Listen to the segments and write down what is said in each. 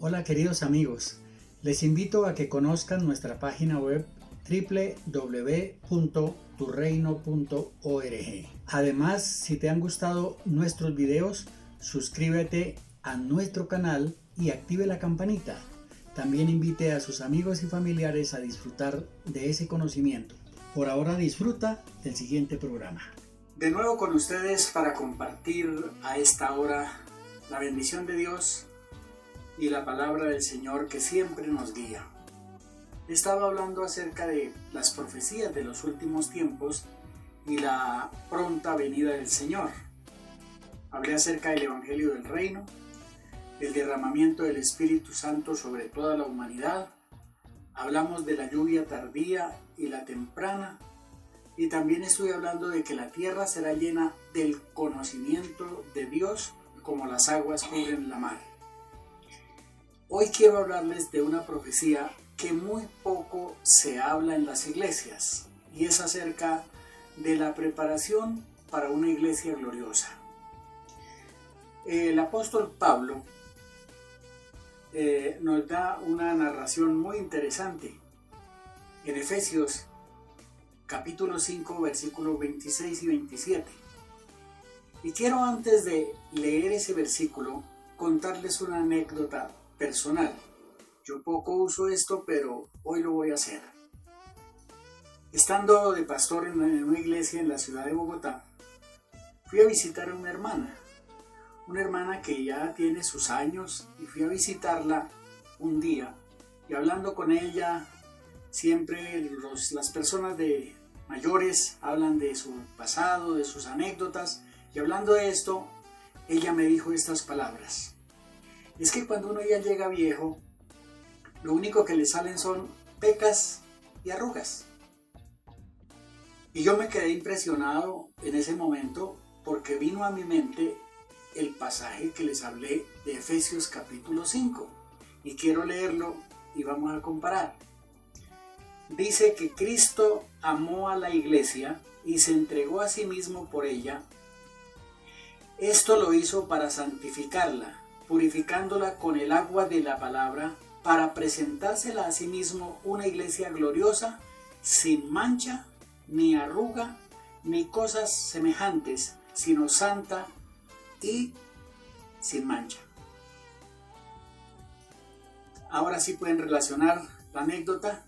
Hola queridos amigos, les invito a que conozcan nuestra página web www.turreino.org. Además, si te han gustado nuestros videos, suscríbete a nuestro canal y active la campanita. También invite a sus amigos y familiares a disfrutar de ese conocimiento. Por ahora disfruta del siguiente programa. De nuevo con ustedes para compartir a esta hora la bendición de Dios y la palabra del Señor que siempre nos guía. Estaba hablando acerca de las profecías de los últimos tiempos y la pronta venida del Señor. Hablé acerca del Evangelio del Reino, el derramamiento del Espíritu Santo sobre toda la humanidad. Hablamos de la lluvia tardía y la temprana, y también estoy hablando de que la tierra será llena del conocimiento de Dios como las aguas cubren la mar. Hoy quiero hablarles de una profecía que muy poco se habla en las iglesias, y es acerca de la preparación para una iglesia gloriosa. El apóstol Pablo nos da una narración muy interesante en Efesios capítulo 5 versículos 26 y 27. Y quiero, antes de leer ese versículo, contarles una anécdota personal. Yo poco uso esto, pero hoy lo voy a hacer. Estando de pastor en una iglesia en la ciudad de Bogotá, fui a visitar a una hermana que ya tiene sus años, y fui a visitarla un día, y hablando con ella, siempre las personas de mayores hablan de su pasado, de sus anécdotas, y hablando de esto, ella me dijo estas palabras: es que cuando uno ya llega viejo, lo único que le salen son pecas y arrugas. Y yo me quedé impresionado en ese momento, porque vino a mi mente el pasaje que les hablé de Efesios capítulo 5, y quiero leerlo y vamos a comparar. Dice que Cristo amó a la iglesia y se entregó a sí mismo por ella. Esto lo hizo para santificarla, purificándola con el agua de la palabra, para presentársela a sí mismo una iglesia gloriosa, sin mancha, ni arruga, ni cosas semejantes, sino santa y sin mancha. Ahora sí pueden relacionar la anécdota.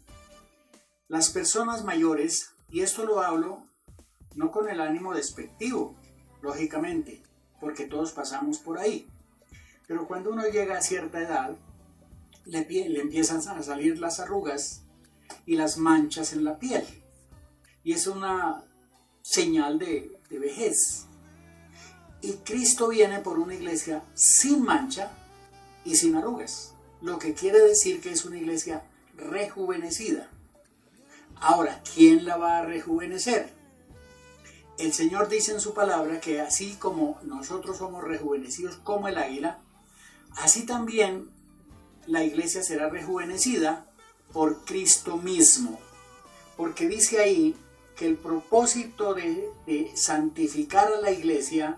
Las personas mayores, y esto lo hablo no con el ánimo despectivo, lógicamente, porque todos pasamos por ahí, pero cuando uno llega a cierta edad, le empiezan a salir las arrugas y las manchas en la piel, y es una señal de vejez. Y Cristo viene por una iglesia sin mancha y sin arrugas, lo que quiere decir que es una iglesia rejuvenecida. Ahora, ¿quién la va a rejuvenecer? El Señor dice en su palabra que así como nosotros somos rejuvenecidos como el águila, así también la iglesia será rejuvenecida por Cristo mismo. Porque dice ahí que el propósito de santificar a la iglesia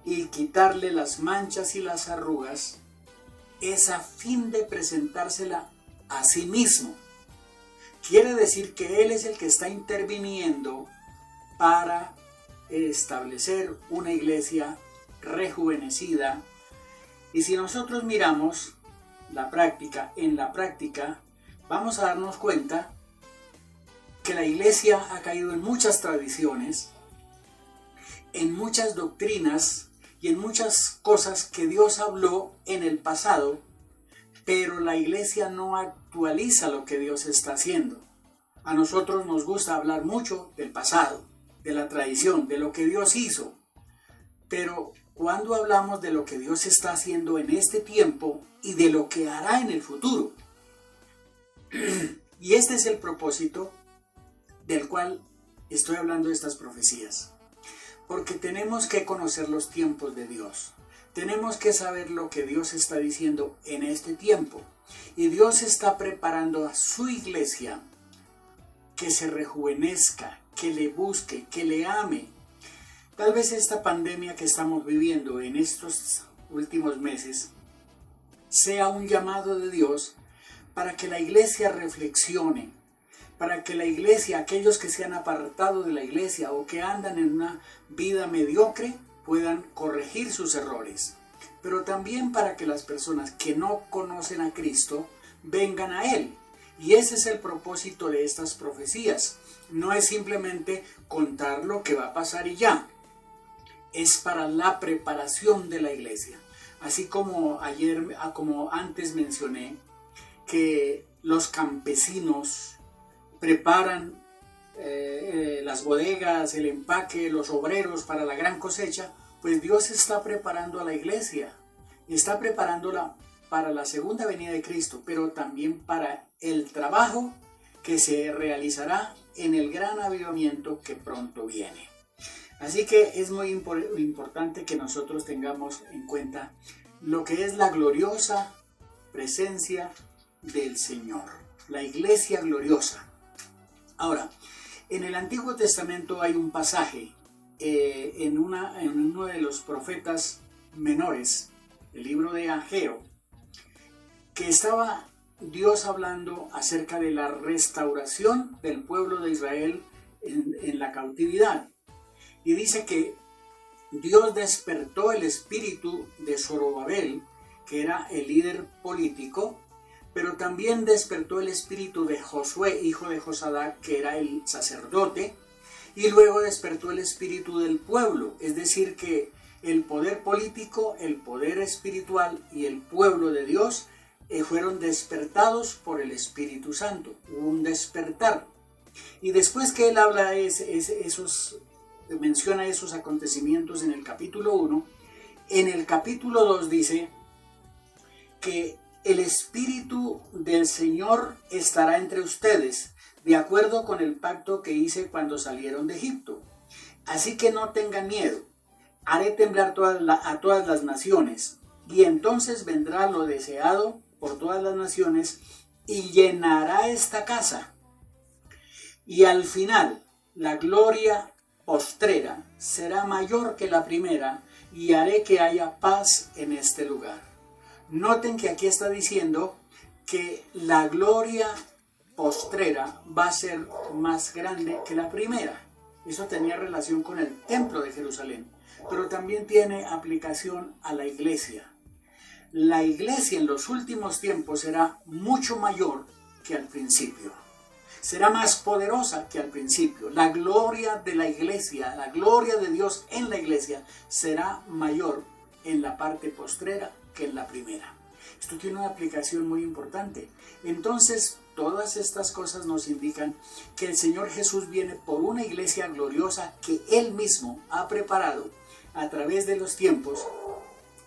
y quitarle las manchas y las arrugas es a fin de presentársela a sí mismo. Quiere decir que Él es el que está interviniendo para establecer una iglesia rejuvenecida. Y si nosotros miramos en la práctica vamos a darnos cuenta que la iglesia ha caído en muchas tradiciones, en muchas doctrinas y en muchas cosas que Dios habló en el pasado, pero la iglesia no actualiza lo que Dios está haciendo. A nosotros nos gusta hablar mucho del pasado, de la tradición, de lo que Dios hizo, pero cuando hablamos de lo que Dios está haciendo en este tiempo y de lo que hará en el futuro. Y este es el propósito del cual estoy hablando de estas profecías. Porque tenemos que conocer los tiempos de Dios. Tenemos que saber lo que Dios está diciendo en este tiempo. Y Dios está preparando a su iglesia que se rejuvenezca, que le busque, que le ame. Tal vez esta pandemia que estamos viviendo en estos últimos meses sea un llamado de Dios para que la iglesia reflexione, para que la iglesia, aquellos que se han apartado de la iglesia o que andan en una vida mediocre, puedan corregir sus errores. Pero también para que las personas que no conocen a Cristo vengan a Él. Y ese es el propósito de estas profecías. No es simplemente contar lo que va a pasar y ya. Es para la preparación de la iglesia. Así como antes mencioné, que los campesinos preparan las bodegas, el empaque, los obreros para la gran cosecha, pues Dios está preparando a la iglesia, está preparándola para la segunda venida de Cristo, pero también para el trabajo que se realizará en el gran avivamiento que pronto viene. Así que es muy importante que nosotros tengamos en cuenta lo que es la gloriosa presencia del Señor, la iglesia gloriosa. Ahora, en el Antiguo Testamento hay un pasaje en uno de los profetas menores, el libro de Ageo, que estaba Dios hablando acerca de la restauración del pueblo de Israel en la cautividad. Y dice que Dios despertó el espíritu de Zorobabel, que era el líder político, pero también despertó el espíritu de Josué, hijo de Josadac, que era el sacerdote, y luego despertó el espíritu del pueblo, es decir, que el poder político, el poder espiritual y el pueblo de Dios fueron despertados por el Espíritu Santo, hubo un despertar. Y después que él habla menciona esos acontecimientos en el capítulo 1, en el capítulo 2 dice que el Espíritu del Señor estará entre ustedes, de acuerdo con el pacto que hice cuando salieron de Egipto. Así que no tengan miedo, haré temblar a todas las naciones, y entonces vendrá lo deseado por todas las naciones y llenará esta casa. Y al final, la gloria postrera será mayor que la primera, y haré que haya paz en este lugar. Noten que aquí está diciendo que la gloria postrera va a ser más grande que la primera. Eso tenía relación con el templo de Jerusalén, pero también tiene aplicación a la iglesia. La iglesia en los últimos tiempos será mucho mayor que al principio. Será más poderosa que al principio. La gloria de la iglesia, la gloria de Dios en la iglesia será mayor en la parte postrera que en la primera. Esto tiene una aplicación muy importante. Entonces, todas estas cosas nos indican que el Señor Jesús viene por una iglesia gloriosa que Él mismo ha preparado a través de los tiempos,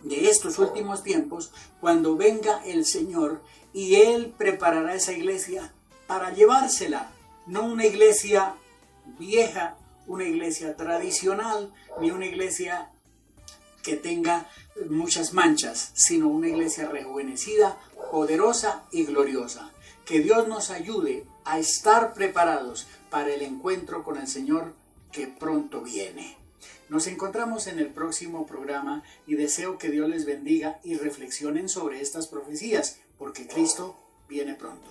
de estos últimos tiempos, cuando venga el Señor, y Él preparará esa iglesia para llevársela. No una iglesia vieja, una iglesia tradicional, ni una iglesia que tenga muchas manchas, sino una iglesia rejuvenecida, poderosa y gloriosa. Que Dios nos ayude a estar preparados para el encuentro con el Señor que pronto viene. Nos encontramos en el próximo programa y deseo que Dios les bendiga y reflexionen sobre estas profecías, porque Cristo viene pronto.